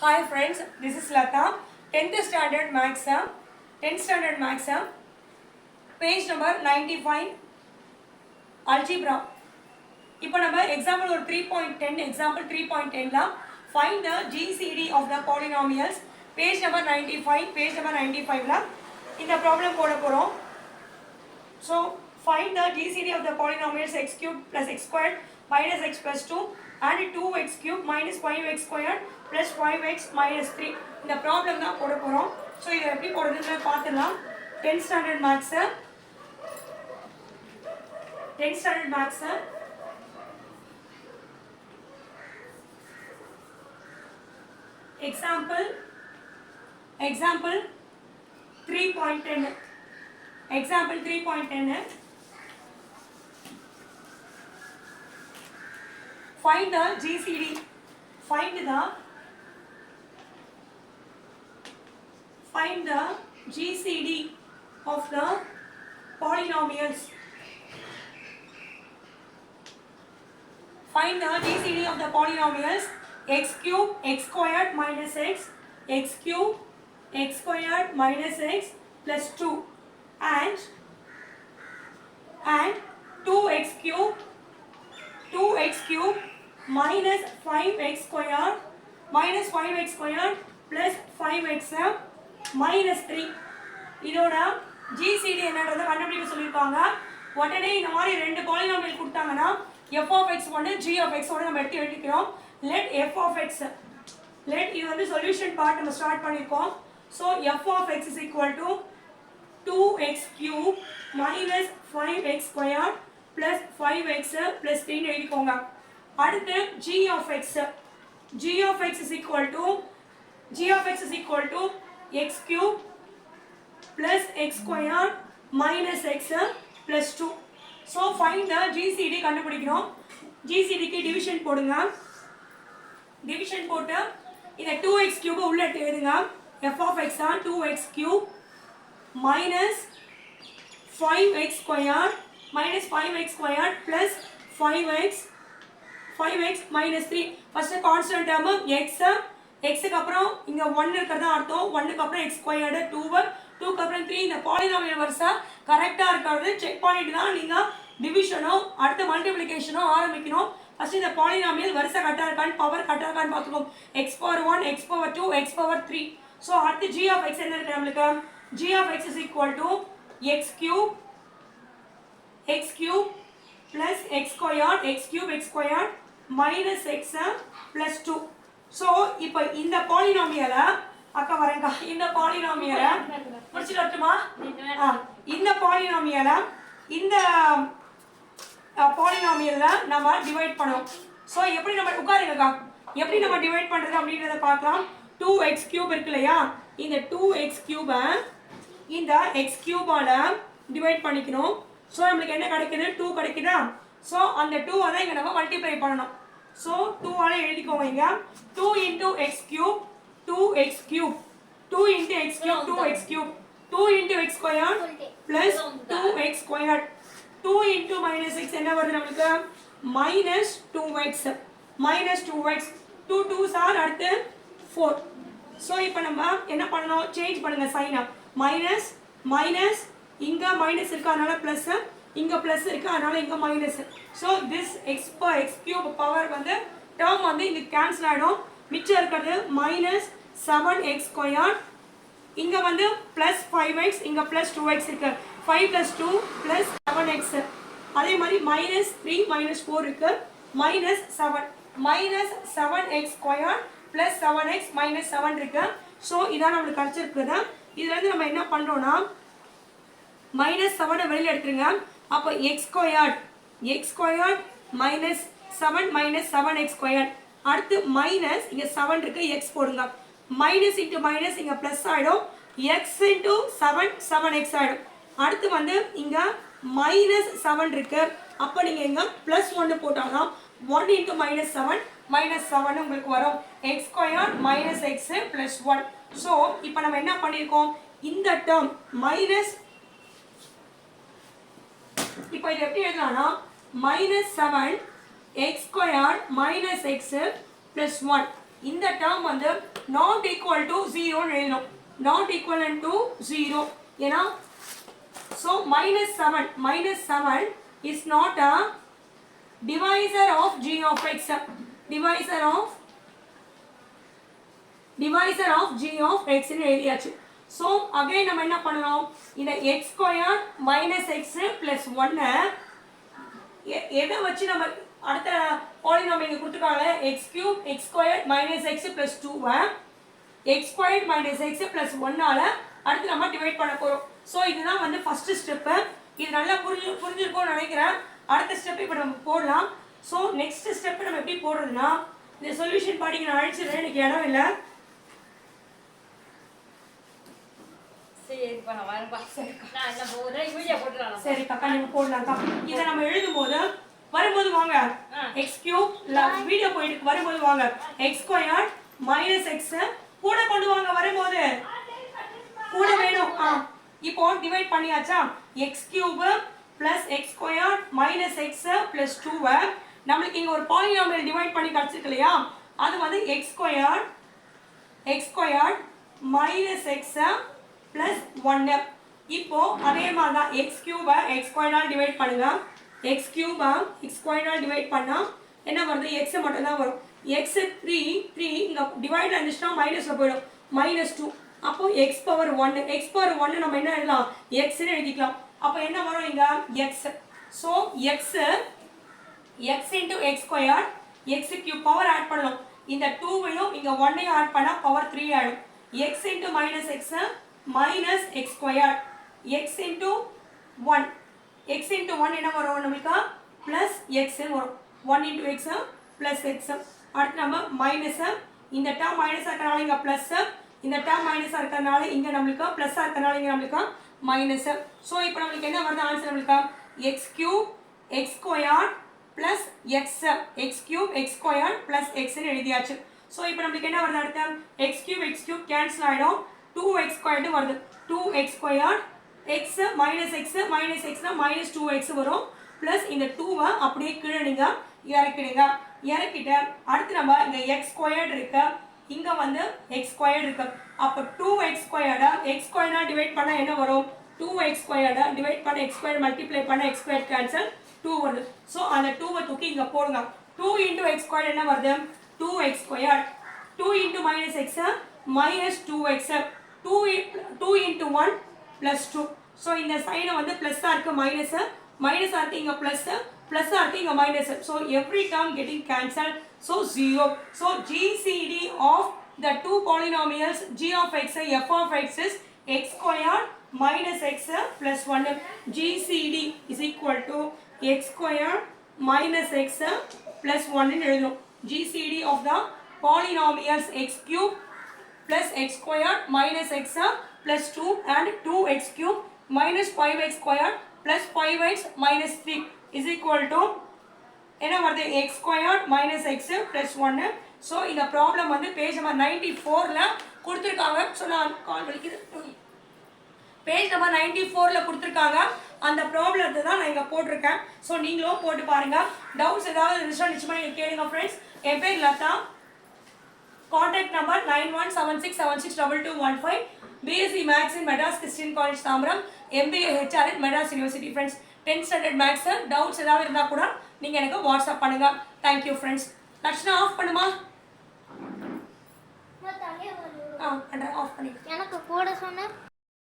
Hi friends, this is Lata. 10th standard Maths, 10th standard Maths, page number 95, Algebra. இப்போ நம்ம example ஒரு 3.10 example 3.10ல find the GCD of the polynomials page number 95ல இந்த problem போட போறோம். So find the GCD of the polynomials x cubed plus x squared minus x plus 2 and 2x cubed minus 5x squared plus 5x minus 3. இந்த problem தான் போட போறோம். So இதை எப்படி போடுறதுன்னு பார்த்துடலாம். 10th standard maths, 10th standard maths, example 3.10, example 3.10, find the GCD, find the GCD of the polynomials, find the GCD of the polynomials x cubed x squared minus x, x cubed x squared minus x plus 2 and 2x cubed minus 5x squared plus 5x minus 3. இதோட GCD என்னன்றதை கண்டுபிடிக்க சொல்லியிருக்காங்க. உடனே இந்த மாதிரி ரெண்டு polynomial கொடுத்தாங்கன்னா f of x ஒன்று g of x ஒன்று நம்ம எடுத்து எழுதிக்கிறோம். let f of x, let இது வந்து சொல்யூஷன் பார்ட் நம்ம ஸ்டார்ட் பண்ணியிருக்கோம். So f of x is equal to 2x cube minus 5x squared plus 5x plus 3 எழுதிக்கோங்க. அடுத்து g of x is equal to x cube plus x squared minus x plus 2. So find the GCD கண்டுபிடிக்கணும். GCD க்கு division போடுங்க. Division போட்டு இந்த 2x cube உள்ள எழுதுங்க. f of x தான் 2x cube minus 5x squared plus 5x minus 3. First constant term x க்கு அப்புறம் இங்க 1 இருக்குறதா அர்த்தம். 1 க்கு அப்புறம் x squared 2 க்கு அப்புறம் 3. இந்த பாலினாமியல் வரிசை கரெக்ட்டா இருக்காது செக் பண்ணிட்டு தான் நீங்க டிவிஷனோ அடுத்து மல்டிப்ளிகேஷனோ ஆரம்பிக்கணும். ஃபர்ஸ்ட் இந்த பாலினாமியல் வரிசை கரெக்ட்டா இருக்கான்னு பவர் கரெக்ட்டா இருக்கான்னு பாத்துக்கோங்க. x power 1 x power 2 x power 3. So அடுத்து g of x என்ன இருக்கு நமக்கு? g of x is equal to x cube plus x squared minus x plus 2. So இப்போ இந்த பாலினாமியலை அக்கா வரேங்க. இந்த பாலினாமியலை முடிச்சிட்டு வரட்டுமா? இந்த பாலினாமியல்ல நம்ம டிவைட் பண்ணோம். ஸோ எப்படி நம்ம உட்காருங்கக்கா எப்படி நம்ம டிவைட் பண்றது அப்படின்றத பார்க்கலாம். 2x cube இருக்கு இல்லையா, இந்த 2x cube இந்த x cube-ஆல டிவைட் பண்ணிக்கணும். ஸோ நம்மளுக்கு என்ன கிடைக்குது? 2 கிடைக்குதா? ஸோ அந்த 2 அதை இங்கே நம்ம மல்டிப்ளை பண்ணணும். ஸோ 2-ஆல எழுதிக்கோங்க இங்க. 2 into x cube 2x cube 2 into x cube 2x cube 2 into x squared plus 2x squared 2 into minus x என்ன வருது நமக்கு? minus 2x 2 2s are அடுத்து 4. ஸோ இப்போ நம்ம என்ன பண்ணணும்? சேஞ்ச் பண்ணுங்க சைனை. மைனஸ் இங்க மைனஸ் இருக்கு அதனால பிளஸ், இங்க பிளஸ் இருக்கு அதனால இங்க minus. So this x cube power வந்து டேர்ம் வந்து இங்க கேன்சல் ஆகிடும். மிச்சம் இருக்கிறது minus 7x squared, இங்க வந்து plus 5x, இங்க plus 2x இருக்கு. 5 plus 2 plus 7x. அதே மாதிரி minus 3 minus 4 இருக்கு. minus 7x squared plus 7x minus 7 இருக்கு. ஸோ இதான் நம்மளுக்கு கிடைச்சிருக்குது. இதுல இருந்து நம்ம என்ன பண்றோம்னா minus 7 வெளியில எடுத்துருங்க. அப்போ x squared minus 7 minus 7x squared. அடுத்து மைனஸ் இங்க 7 இருக்கு, x போடுங்க. மைனஸ் இன்டு மைனஸ் இங்க பிளஸ் ஆயிடும். x இன்டு 7x ஆயிடும். அடுத்து வந்து இங்க மைனஸ் 7 இருக்கு, அப்ப நீங்க இங்க பிளஸ் 1 போட்டாதான் 1 இன்டு மைனஸ் 7 மைனஸ் 7 உங்களுக்கு வரும். x squared minus x plus 1. So இப்போ நம்ம என்ன பண்ணியிருக்கோம்? இந்த டேர்ம் மைனஸ், இப்போ இது எப்படி எழுதலாம்னா minus 7 x squared minus x plus 1 இந்த டேர்ம் வந்து நாட் ஈக்குவல் டு 0 எழுதணும். நாட் ஈக்குவல் டு 0 ஏன்னா so -7 is not a divisor of g of x. divisor of g of x ன்னு எழுதியாச்சு. so again நம்ம என்ன பண்ணணும், இந்த x squared minus x plus 1 எதை வச்சு நம்ம அடுத்த பாலினாமியல் இங்க கொடுத்துருக்காங்க x cube x squared minus x plus 2 x squared minus x plus 1 ஆல அடுத்து நம்ம டிவைட் பண்ண போறோம். ஸோ இதுதான் வந்து ஃபர்ஸ்ட் ஸ்டெப்பு. இது நல்லா புரிஞ்சிருக்கும்னு நினைக்கிறேன். அடுத்த ஸ்டெப் இப்போ நம்ம போடலாம். ஸோ நெக்ஸ்ட் ஸ்டெப் நம்ம எப்படி போடுறதுன்னா, இந்த சொல்யூஷன் பாடிக்கு நான் அழிச்சிடுறேன், எனக்கு இடம் இல்லை. சரி கக்கா நீங்க போடலாம்க்கா. இதை நம்ம எழுதும் போது வரும்போது வாங்க எக்ஸ் கியூப் வீடியோ போயிட்டு வரும்போது வாங்க எக்ஸ் ஸ்கொயர் மைனஸ் எக்ஸ் கூட கொண்டு வாங்க, வரும்போது கூட வேணும். இப்போ டிவைட் பண்ணியாச்சா, x cube plus x square minus x plus 2 நம்மளுக்கு இங்க ஒரு பாலினாமியல் டிவைட் பண்ணி கிடைச்சிருக்கு இல்லையா, அது வந்து X square minus x plus 1. இப்போ அதே மாதிரி தான் எக்ஸ் கியூபை எக்ஸ் ஸ்கொயரால் டிவைட் பண்ணுங்க. எக்ஸ் கியூபை எக்ஸ் ஸ்கொயரால் டிவைட் பண்ணா என்ன வருது, எக்ஸ் மட்டும் தான் வரும். எக்ஸ் 3 இங்க டிவைட் இருந்துச்சுன்னா மைனஸ்ல போயிடும், -2. அப்போ x பவர் 1 நம்ம என்ன எழுதலாம், x ன்னு எழுதிக்கலாம். அப்போ என்ன வரும் இங்க x. So x into x squared x cube power add பண்ணலாம். இந்த 2வையும் இங்க 1ஐயும் ஆட் பண்ணா பவர் 3 ஆயிடும். x into minus x minus x squared x into 1 என்ன வரும் நமக்கு plus x வரும். 1 into x plus x. அடுத்து நம்ம மைனஸ், இந்த டேர்ம் மைனஸ் இருக்கறனால இங்க பிளஸ், இந்த டேர்ம் மைனஸ் இருக்கறனால இங்க நமக்கு பிளஸ் இருக்கறனால இங்க நமக்கு மைனஸ். சோ இப்போ நமக்கு என்ன வருது ஆன்சர், நமக்கு x cube x squared plus x cube x squared plus x ன்னு எழுதியாச்சு. சோ இப்போ நமக்கு என்ன வருது, அடுத்து x cube கேன்சல் ஆயிடும், 2x squared வருது. 2x squared x minus x னா -2x வரும், plus இந்த 2 அப்படியே கீழே நீங்க இறக்கிட்டு அடுத்து நம்ம இங்க x squared இருக்கு, இங்க வந்து x squared இருக்கு. அப்ப 2x squared x squared divide பண்ணா என்ன வரும், 2x squared டிவைட் பண்ண x squared மல்டிப்ளை பண்ண x squared கேன்சல் 2 வருது. சோ அந்த 2 தூக்கி இங்க போடுங்க. 2 into x squared என்ன வருது, 2x squared. 2 into minus x minus 2x. 2 into 1 plus 2. So இந்த சைனை வந்து பிளஸ்ஸா இருக்கு, மைனஸா இருக்கு இங்க பிளஸ், பிளஸ்ஸா இருக்கு இங்க minus. So every term getting cancelled, so 0. so GCD of the two polynomials g of x f of x is x squared minus x plus 1. GCD is equal to x squared minus x plus 1 ன்னு எழுதணும். GCD of the polynomials x cube plus x squared minus x plus 2 and 2x cube minus 5x squared plus 5x minus 3 is equal to என்ன வருது, x squared minus x plus 1. So இந்த problem வந்து page number 94ல கொடுத்துருக்காங்க. So நான் கால் வலிக்குது, page number 94ல கொடுத்துருக்காங்க. அந்த ப்ராப்ளத்தை தான் நான் இங்கே போட்டிருக்கேன். ஸோ நீங்களும் போட்டு பாருங்க. டவுட்ஸ் ஏதாவது இருந்துச்சுன்னா நிச்சயமாக நீங்கள் கேளுங்க ஃப்ரெண்ட்ஸ். என் பேர் Latha. Contact number 9176762215. BSc Maths in Madras Christian College Tambaram, MBA HR at Madras University. Friends 10th standard maths doubts ஏதாவது இருந்தால் கூட நீங்கள் எனக்கு வாட்ஸ்அப் பண்ணுங்க. Thank you friends. லட்சணா ஆஃப் பண்ணுமா, ஆஃப் பண்ணி எனக்கு கூட சொன்ன